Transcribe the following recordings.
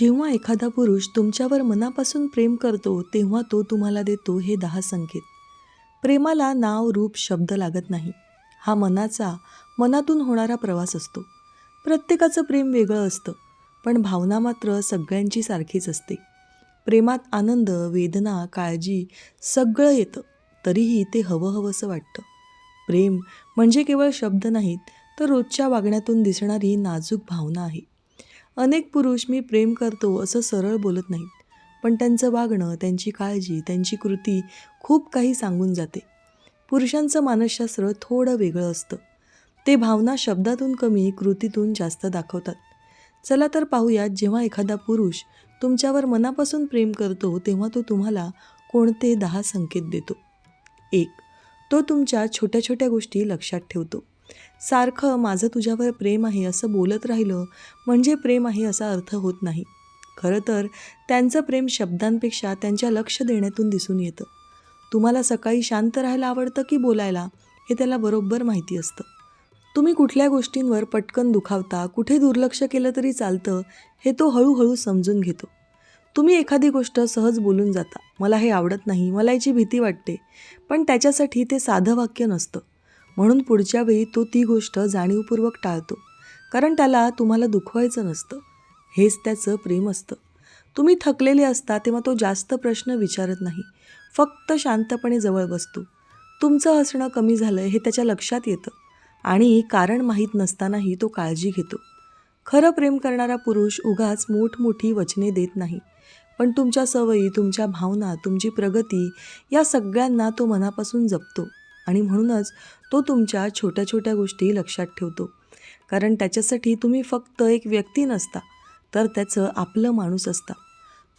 जेव्हा एखादा पुरुष तुमच्यावर मनापासून प्रेम करतो तेव्हा तो तुम्हाला देतो हे 10 संकेत. प्रेमाला नाव, रूप, शब्द लागत नाही. हा मनातून होणारा प्रवास असतो. प्रत्येकाचं प्रेम वेगळं असतं, पण भावना मात्र सगळ्यांची सारखीच असते. प्रेमात आनंद, वेदना, काळजी सगळं येतं, तरीही ते हवंहवंसं वाटतं. प्रेम म्हणजे केवळ शब्द नाहीत, तर रोजच्या वागण्यातून दिसणारी नाजूक भावना आहे. अनेक पुरुष मी प्रेम करतो असं सरळ बोलत नाहीत, पण त्यांचं वागणं, त्यांची काळजी, त्यांची कृती खूप काही सांगून जाते. पुरुषांचं मानसशास्त्र थोडं वेगळं असतं. ते भावना शब्दातून कमी, कृतीतून जास्त दाखवतात. चला तर पाहूयात, जेव्हा एखादा पुरुष तुमच्यावर मनापासून प्रेम करतो तेव्हा तो तुम्हाला कोणते 10 संकेत देतो. 1. तो तुमच्या छोट्या छोट्या गोष्टी लक्षात ठेवतो. सारखं माझं तुझ्यावर प्रेम आहे असं बोलत राहिलं म्हणजे प्रेम आहे असा अर्थ होत नाही. खरं तर त्यांचं प्रेम शब्दांपेक्षा त्यांच्या लक्ष देण्यातून दिसून येतं. तुम्हाला सकाळी शांत राहायला आवडतं की बोलायला, हे त्याला बरोबर माहिती असतं. तुम्ही कुठल्या गोष्टींवर पटकन दुखावता, कुठे दुर्लक्ष केलं तरी चालतं, हे तो हळूहळू समजून घेतो. तुम्ही एखादी गोष्ट सहज बोलून जाता, मला हे आवडत नाही, मला याची भीती वाटते, पण त्याच्यासाठी ते साधं वाक्य नसतं. म्हणून पुढच्या वेळी तो ती गोष्ट जाणीवपूर्वक टाळतो, कारण त्याला तुम्हाला दुखवायचं नसतं. हेच त्याचं प्रेम असतं. तुम्ही थकलेले असता तेव्हा तो जास्त प्रश्न विचारत नाही, फक्त शांतपणे जवळ बसतो. तुमचं हसणं कमी झालं हे त्याच्या लक्षात येतं आणि कारण माहीत नसतानाही तो काळजी घेतो. खरं प्रेम करणारा पुरुष उगाच मोठमोठी वचने देत नाही, पण तुमच्या सवयी, तुमच्या भावना, तुमची प्रगती या सगळ्यांना तो मनापासून जपतो. आणि म्हणूनच तो तुमच्या छोट्या छोट्या गोष्टी लक्षात ठेवतो, कारण त्याच्यासाठी तुम्ही फक्त एक व्यक्ती नसता, तर त्याचं आपलं माणूस असता.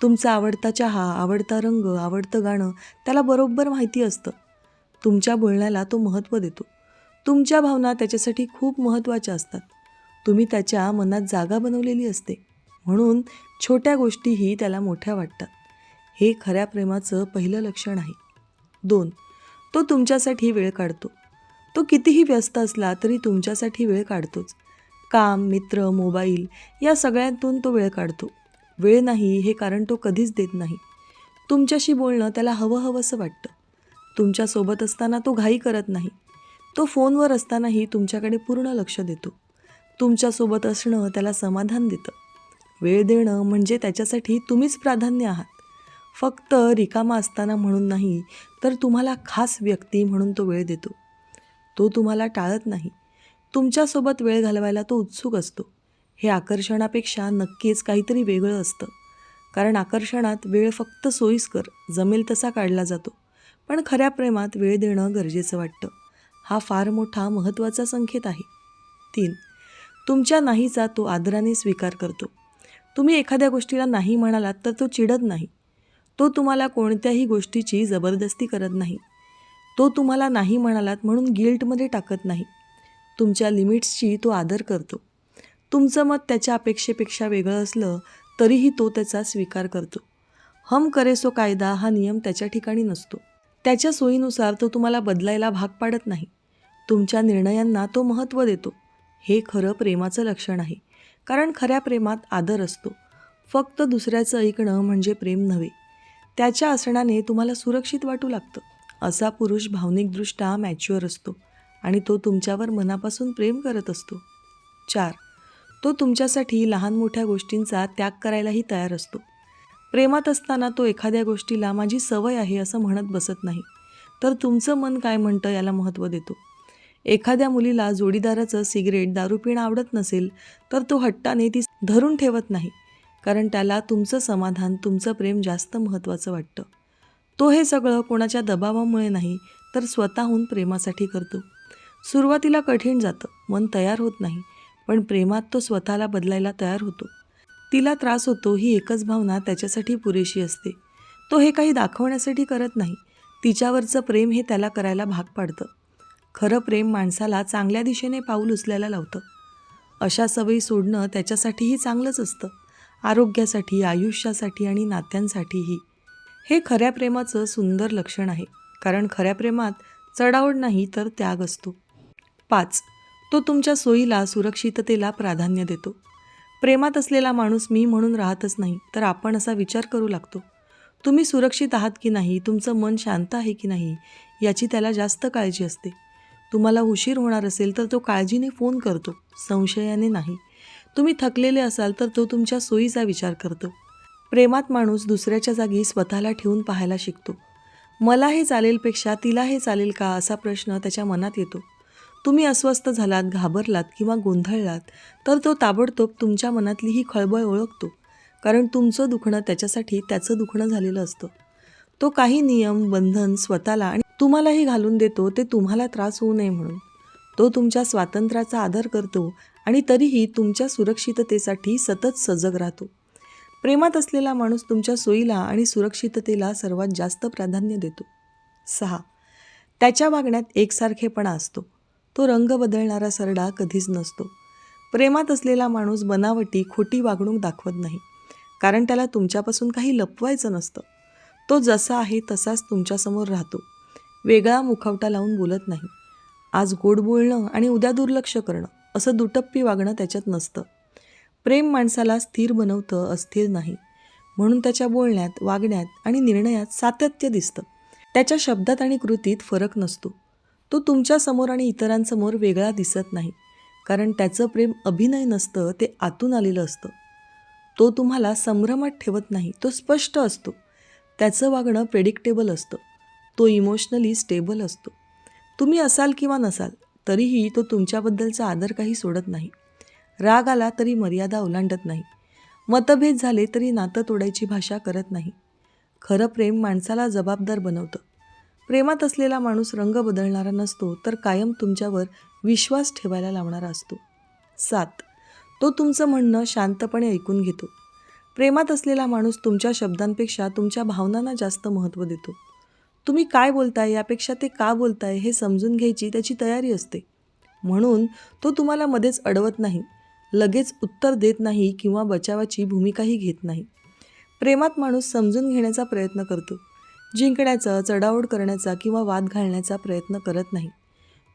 तुमचा आवडता चहा, आवडता रंग, आवडतं गाणं त्याला बरोबर माहिती असतं. तुमच्या बोलण्याला तो महत्त्व देतो. तुमच्या भावना त्याच्यासाठी खूप महत्त्वाच्या असतात. तुम्ही त्याच्या मनात जागा बनवलेली असते, म्हणून छोट्या गोष्टीही त्याला मोठ्या वाटतात. हे खऱ्या प्रेमाचं पहिलं लक्षण आहे. 2. तो तुमच्यासाठी वेळ काढतो. तो कितीही व्यस्त असला तरी तुमच्यासाठी वेळ काढतोच. काम, मित्र, मोबाईल या सगळ्यातून तो वेळ काढतो. वेळ नाही हे कारण तो कधीच देत नाही. तुमच्याशी बोलणं त्याला हवंहवंसं वाटतं. तुमच्यासोबत असताना तो घाई करत नाही. तो फोनवर असतानाही तुमच्याकडे पूर्ण लक्ष देतो. तुमच्यासोबत असणं त्याला समाधान देतं. वेळ देणं म्हणजे त्याच्यासाठी तुम्हीच प्राधान्य आहात. फक्त रिकामा असताना म्हणून नाही, तर तुम्हाला खास व्यक्ती म्हणून तो वेळ देतो. तो तुम्हाला टाळत नाही. तुमच्यासोबत वेळ घालवायला तो उत्सुक असतो. हे आकर्षणापेक्षा नक्कीच काहीतरी वेगळं असतं, कारण आकर्षणात वेळ फक्त सोयीस्कर, जमेल तसा काढला जातो, पण खऱ्या प्रेमात वेळ देणं गरजेचं वाटतं. हा फार मोठा महत्त्वाचा संकेत आहे. 3. तुमच्या नाहीचा तो आदराने स्वीकार करतो. तुम्ही एखाद्या गोष्टीला नाही म्हणालात तर तो चिडत नाही. तो तुम्हाला कोणत्याही गोष्टीची जबरदस्ती करत नाही. तो तुम्हाला नाही म्हणालात म्हणून गिल्टमध्ये टाकत नाही. तुमच्या लिमिट्सची तो आदर करतो. तुमचं मत त्याच्या अपेक्षेपेक्षा वेगळं असलं तरीही तो त्याचा स्वीकार करतो. हम करे सो कायदा हा नियम त्याच्या ठिकाणी नसतो. त्याच्या सोयीनुसार तो तुम्हाला बदलायला भाग पाडत नाही. तुमच्या निर्णयांना तो महत्त्व देतो. हे खरं प्रेमाचं लक्षण आहे, कारण खऱ्या प्रेमात आदर असतो. फक्त दुसऱ्याचं ऐकणं म्हणजे प्रेम नव्हे. त्याच्या असण्याने तुम्हाला सुरक्षित वाटू लागतं. असा पुरुष भावनिकदृष्ट्या मॅच्युअर असतो आणि तो तुमच्यावर मनापासून प्रेम करत असतो. 4. तो तुमच्यासाठी लहान मोठ्या गोष्टींचा त्याग करायलाही तयार असतो. प्रेमात असताना तो एखाद्या गोष्टीला माझी सवय आहे असं म्हणत बसत नाही, तर तुमचं मन काय म्हणतं याला महत्त्व देतो. एखाद्या मुलीला जोडीदाराचं सिगरेट, दारू पिणं आवडत नसेल, तर तो हट्टाने ती धरून ठेवत नाही, कारण त्याला तुमचं समाधान, तुमचं प्रेम जास्त महत्त्वाचं वाटतं. तो हे सगळं कोणाच्या दबावामुळे नाही, तर स्वतःहून प्रेमासाठी करतो. सुरुवातीला कठीण जातं, मन तयार होत नाही, पण प्रेमात तो स्वतःला बदलायला तयार होतो. तिला त्रास होतो ही एकच भावना त्याच्यासाठी पुरेशी असते. तो हे काही दाखवण्यासाठी करत नाही. तिच्यावरचं प्रेम हे त्याला करायला भाग पाडतं. खरं प्रेम माणसाला चांगल्या दिशेने पाऊल उचलायला लावतं. अशा सवयी सोडणं त्याच्यासाठीही चांगलंच असतं, आरोग्यासाठी, आयुष्यासाठी आणि नात्यांसाठीही. हे खऱ्या प्रेमाचं सुंदर लक्षण आहे, कारण खऱ्या प्रेमात चढाओढ नाही तर त्याग असतो. 5. तो तुमच्या सोयीला, सुरक्षिततेला प्राधान्य देतो. प्रेमात असलेला माणूस मी म्हणून राहतच नाही, तर आपण असा विचार करू लागतो. तुम्ही सुरक्षित आहात की नाही, तुमचं मन शांत आहे की नाही, याची त्याला जास्त काळजी असते. तुम्हाला उशीर होणार असेल तर तो काळजीने फोन करतो, संशयाने नाही. तुम्ही थकलेले असाल तर तो तुमच्या सोयीचा विचार करतो. प्रेमात माणूस दुसऱ्याच्या जागी स्वतःला ठेवून पाहायला शिकतो. मला हे चालेलपेक्षा तिला हे चालेल का, असा प्रश्न त्याच्या मनात येतो. तुम्ही अस्वस्थ झालात, घाबरलात किंवा गोंधळलात तर तो ताबडतोब तुमच्या मनातली ही खळबळ ओळखतो. कारण तुमचं दुखणं त्याच्यासाठी त्याचं दुखणं झालेलं असतं. तो काही नियम, बंधन स्वतःला आणि तुम्हालाही घालून देतो, ते तुम्हाला त्रास होऊ नये म्हणून. तो तुमच्या स्वातंत्र्याचा आदर करतो आणि तरीही तुमच्या सुरक्षिततेसाठी सतत सजग राहतो. प्रेमात असलेला माणूस तुमच्या सोयीला आणि सुरक्षिततेला सर्वात जास्त प्राधान्य देतो. 6. त्याच्या वागण्यात एकसारखेपणा असतो. तो रंग बदलणारा सरडा कधीच नसतो. प्रेमात असलेला माणूस बनावटी, खोटी वागणूक दाखवत नाही, कारण त्याला तुमच्यापासून काही लपवायचं नसतं. तो जसा आहे तसाच तुमच्यासमोर राहतो. वेगळा मुखवटा लावून बोलत नाही. आज गोड बोलणं आणि उद्या दुर्लक्ष करणं, असं दुटप्पी वागणं त्याच्यात नसतं. प्रेम माणसाला स्थिर बनवतं, अस्थिर नाही. म्हणून त्याच्या बोलण्यात, वागण्यात आणि निर्णयात सातत्य दिसतं. त्याच्या शब्दात आणि कृतीत फरक नसतो. तो तुमच्यासमोर आणि इतरांसमोर वेगळा दिसत नाही, कारण त्याचं प्रेम अभिनय नसतं, ते आतून आलेलं असतं. तो तुम्हाला संभ्रमात ठेवत नाही, तो स्पष्ट असतो. त्याचं वागणं प्रेडिक्टेबल असतं. तो इमोशनली स्टेबल असतो. तुम्ही असाल किंवा नसाल तरीही तो तुमच्याबद्दलचा आदर काही सोडत नाही. राग आला तरी मर्यादा ओलांडत नाही. मतभेद झाले तरी नातं तोडायची भाषा करत नाही. खरं प्रेम माणसाला जबाबदार बनवतं. प्रेमात असलेला माणूस रंग बदलणारा नसतो, तर कायम तुमच्यावर विश्वास ठेवायला लावणारा असतो. 7. तो तुमचं म्हणणं शांतपणे ऐकून घेतो. प्रेमात असलेला माणूस तुमच्या शब्दांपेक्षा तुमच्या भावनांना जास्त महत्त्व देतो. तुम्ही काय बोलताय यापेक्षा ते का बोलताय हे समजून घ्यायची त्याची तयारी असते. म्हणून तो तुम्हाला मध्येच अडवत नाही, लगेच उत्तर देत नाही किंवा बचावाची भूमिकाही घेत नाही. प्रेमात माणूस समजून घेण्याचा प्रयत्न करतो. जिंकण्याचा, चढाओढ करण्याचा किंवा वाद घालण्याचा प्रयत्न करत नाही.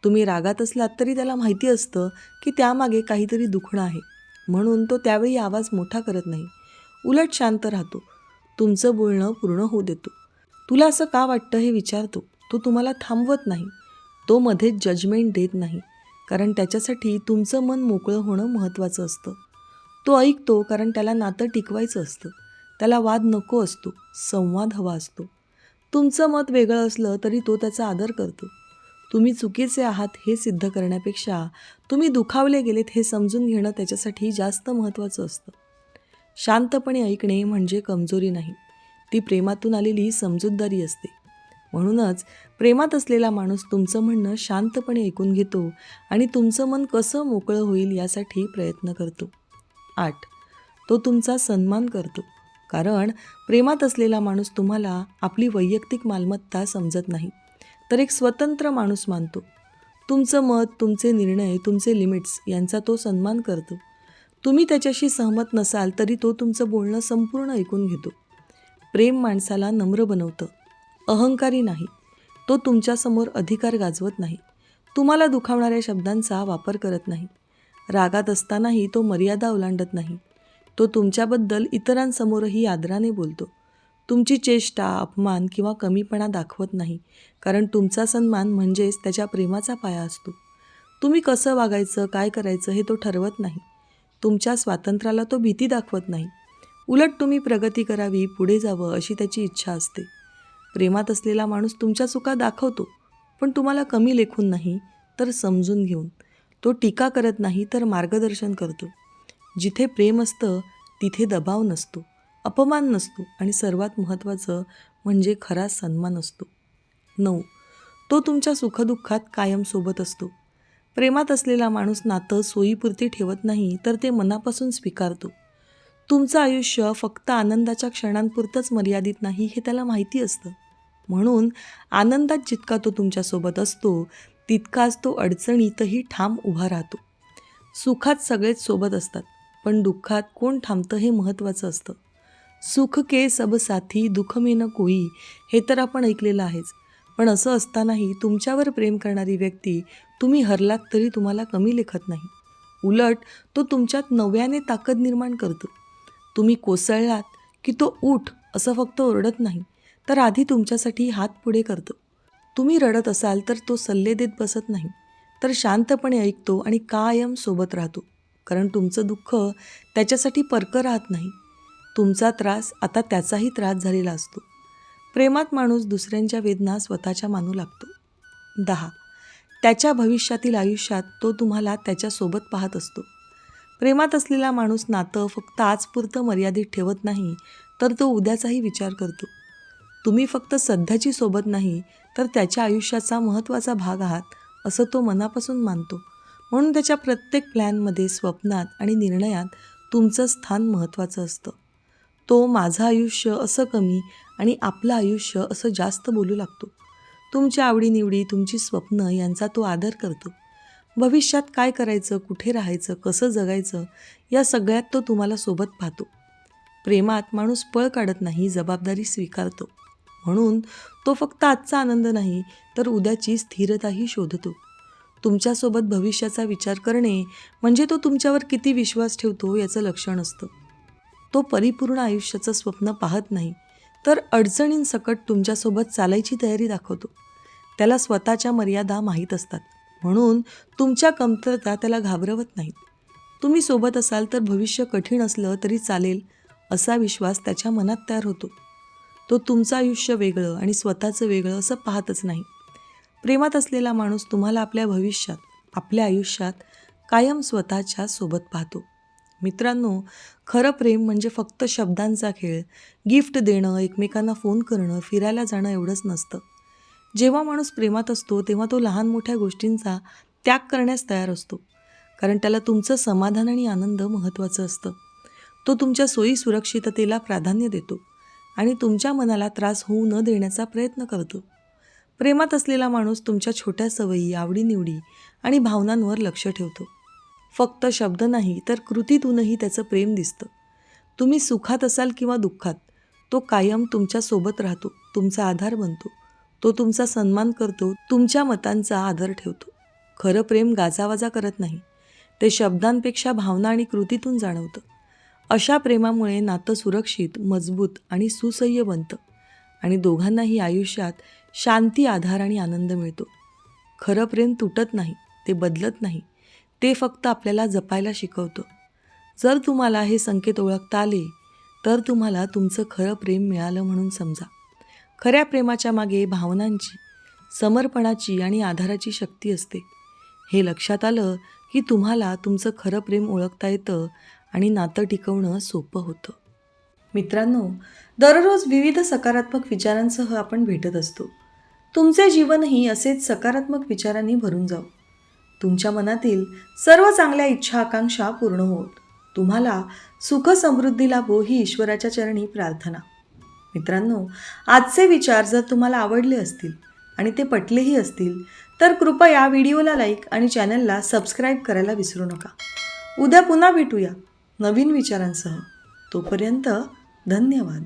तुम्ही रागात असलात तरी त्याला माहिती असतं की त्यामागे काहीतरी दुखणं आहे, म्हणून तो त्यावेळी आवाज मोठा करत नाही. उलट शांत राहतो. तुमचं बोलणं पूर्ण होऊ देतो. तुला असं का वाटतं हे विचारतो. तो तुम्हाला थांबवत नाही. तो मध्येच जजमेंट देत नाही, कारण त्याच्यासाठी तुमचं मन मोकळं होणं महत्त्वाचं असतं. तो ऐकतो कारण त्याला नातं टिकवायचं असतं. त्याला वाद नको असतो, संवाद हवा असतो. तुमचं मत वेगळं असलं तरी तो त्याचा आदर करतो. तुम्ही चुकीचे आहात हे सिद्ध करण्यापेक्षा तुम्ही दुखावले गेलेत हे समजून घेणं त्याच्यासाठी जास्त महत्त्वाचं असतं. शांतपणे ऐकणे म्हणजे कमजोरी नाही, ती प्रेमातून आलेली समजूतदारी असते. म्हणूनच प्रेमात असलेला माणूस तुमचं म्हणणं शांतपणे ऐकून घेतो आणि तुमचं मन कसं मोकळं होईल यासाठी प्रयत्न करतो. 8. तो तुमचा सन्मान करतो. कारण प्रेमात असलेला माणूस तुम्हाला आपली वैयक्तिक मालमत्ता समजत नाही, तर एक स्वतंत्र माणूस मानतो. तुमचं मत, तुमचे निर्णय, तुमचे लिमिट्स यांचा तो सन्मान करतो. तुम्ही त्याच्याशी सहमत नसाल तरी तो तुमचं बोलणं संपूर्ण ऐकून घेतो. प्रेम माणसाला नम्र बनवतं, अहंकारी नाही. तो तुमच्यासमोर अधिकार गाजवत नाही. तुम्हाला दुखावणाऱ्या शब्दांचा वापर करत नाही. रागात असतानाही तो मर्यादा ओलांडत नाही. तो तुमच्याबद्दल इतरांसमोरही आदराने बोलतो. तुमची चेष्टा, अपमान किंवा कमीपणा दाखवत नाही, कारण तुमचा सन्मान म्हणजेच त्याच्या प्रेमाचा पाया असतो. तुम्ही कसं वागायचं, काय करायचं हे तो ठरवत नाही. तुमच्या स्वातंत्र्याला तो भीती दाखवत नाही. उलट तुम्ही प्रगती करावी, पुढे जावं अशी त्याची इच्छा असते. प्रेमात असलेला माणूस तुमच्या चुका दाखवतो, पण तुम्हाला कमी लेखून नाही, तर समजून घेऊन. तो टीका करत नाही, तर मार्गदर्शन करतो. जिथे प्रेम असतं तिथे दबाव नसतो, अपमान नसतो आणि सर्वात महत्त्वाचं म्हणजे खरा सन्मान असतो. 9. तो तुमच्या सुखदुःखात कायम सोबत असतो. प्रेमात असलेला माणूस नातं सोयीपुरती ठेवत नाही, तर ते मनापासून स्वीकारतो. तुमचं आयुष्य फक्त आनंदाच्या क्षणांपुरतंच मर्यादित नाही हे त्याला माहिती असतं. म्हणून आनंदात जितका तो तुमच्यासोबत असतो, तितकाच तो अडचणीतही ठाम उभा राहतो. सुखात सगळेच सोबत असतात, पण दुःखात कोण थांबतं हे महत्त्वाचं असतं. सुख के सब साथी, दुःख में न कोई, हे तर आपण ऐकलेलं आहेच. पण असं असतानाही तुमच्यावर प्रेम करणारी व्यक्ती तुम्ही हरलात तरी तुम्हाला कमी लेखत नाही. उलट तो तुमच्यात नव्याने ताकद निर्माण करतो. तुम्ही कोसळलात की तो उठ असं फक्त ओरडत नाही, तर आधी तुमच्यासाठी हात पुढे करतो. तुम्ही रडत असाल तर तो सल्ले देत बसत नाही, तर शांतपणे ऐकतो आणि कायम सोबत राहतो. कारण तुमचं दुःख त्याच्यासाठी परकं राहत नाही. तुमचा त्रास आता त्याचाही त्रास झालेला असतो. प्रेमात माणूस दुसऱ्यांच्या वेदना स्वतःच्या मानू लागतो. 10. त्याच्या भविष्यातील आयुष्यात तो तुम्हाला त्याच्यासोबत पाहत असतो. प्रेमात असलेला माणूस नातं फक्त आजपुरतं मर्यादित ठेवत नाही, तर तो उद्याचाही विचार करतो. तुम्ही फक्त सध्याची सोबत नाही, तर त्याच्या आयुष्याचा महत्त्वाचा भाग आहात असं तो मनापासून मानतो. म्हणून त्याच्या प्रत्येक प्लॅनमध्ये, स्वप्नात आणि निर्णयात तुमचं स्थान महत्त्वाचं असतं. तो माझं आयुष्य असं कमी आणि आपलं आयुष्य असं जास्त बोलू लागतो. तुमच्या आवडीनिवडी, तुमची स्वप्न यांचा तो आदर करतो. भविष्यात काय करायचं, कुठे राहायचं, कसं जगायचं या सगळ्यात तो तुम्हाला सोबत पाहतो. प्रेमात माणूस पळ काढत नाही, जबाबदारी स्वीकारतो. म्हणून तो फक्त आजचा आनंद नाही, तर उद्याची स्थिरताही शोधतो. तुमच्यासोबत भविष्याचा विचार करणे म्हणजे तो तुमच्यावर किती विश्वास ठेवतो याचं लक्षण असतं. तो परिपूर्ण आयुष्याचं स्वप्न पाहत नाही, तर अडचणींसकट तुमच्यासोबत चालायची तयारी दाखवतो. त्याला स्वतःच्या मर्यादा माहीत असतात, म्हणून तुमच्या कमतरता त्याला घाबरवत नाहीत. तुम्ही सोबत असाल तर भविष्य कठीण असलं तरी चालेल असा विश्वास त्याच्या मनात तयार होतो. तो तुमचं आयुष्य वेगळं आणि स्वतःचं वेगळं असं पाहतच नाही. प्रेमात असलेला माणूस तुम्हाला आपल्या भविष्यात, आपल्या आयुष्यात कायम स्वतःच्या सोबत पाहतो. मित्रांनो, खरं प्रेम म्हणजे फक्त शब्दांचा खेळ, गिफ्ट देणं, एकमेकांना फोन करणं, फिरायला जाणं एवढंच नसतं. जेव्हा माणूस प्रेमात असतो तेव्हा तो लहान मोठ्या गोष्टींचा त्याग करण्यास तयार असतो. कारण त्याला तुमचं समाधान आणि आनंद महत्त्वाचं असतं. तो तुमच्या सोयी सुरक्षिततेला प्राधान्य देतो आणि तुमच्या मनाला त्रास होऊ न देण्याचा प्रयत्न करतो. प्रेमात असलेला माणूस तुमच्या छोट्या सवयी, आवडीनिवडी आणि भावनांवर लक्ष ठेवतो. फक्त शब्द नाही, तर कृतीतूनही त्याचं प्रेम दिसतं. तुम्ही सुखात असाल किंवा दुःखात, तो कायम तुमच्यासोबत राहतो, तुमचा आधार बनतो. तो तुमचा सन्मान करतो, तुमच्या मतांचा आदर ठेवतो. खरं प्रेम गाजावाजा करत नाही, ते शब्दांपेक्षा भावना आणि कृतीतून जाणवतं. अशा प्रेमामुळे नातं सुरक्षित, मजबूत आणि सुसह्य बनतं आणि दोघांनाही आयुष्यात शांती, आधार आणि आनंद मिळतो. खरं प्रेम तुटत नाही, ते बदलत नाही, ते फक्त आपल्याला जपायला शिकवतं. जर तुम्हाला हे संकेत ओळखता आले, तर तुम्हाला तुमचं खरं प्रेम मिळालं म्हणून समजा. खऱ्या प्रेमाच्या मागे भावनांची, समर्पणाची आणि आधाराची शक्ती असते. हे लक्षात आलं की तुम्हाला तुमचं खरं प्रेम ओळखता येतं आणि नातं टिकवणं सोपं होतं. मित्रांनो, दररोज विविध सकारात्मक विचारांसह आपण भेटत असतो. तुमचे जीवनही असेच सकारात्मक विचारांनी भरून जावो. तुमच्या मनातील सर्व चांगल्या इच्छा, आकांक्षा पूर्ण होत. तुम्हाला सुख समृद्धी लाभो ही ईश्वराच्या चरणी प्रार्थना. मित्रांनो, आजचे विचार जर तुम्हाला आवडले असतील आणि ते पटलेही असतील, तर कृपया व्हिडिओला लाईक आणि चॅनलला सबस्क्राईब करायला विसरू नका. उद्या पुन्हा भेटूया नवीन विचारांसह. तोपर्यंत धन्यवाद.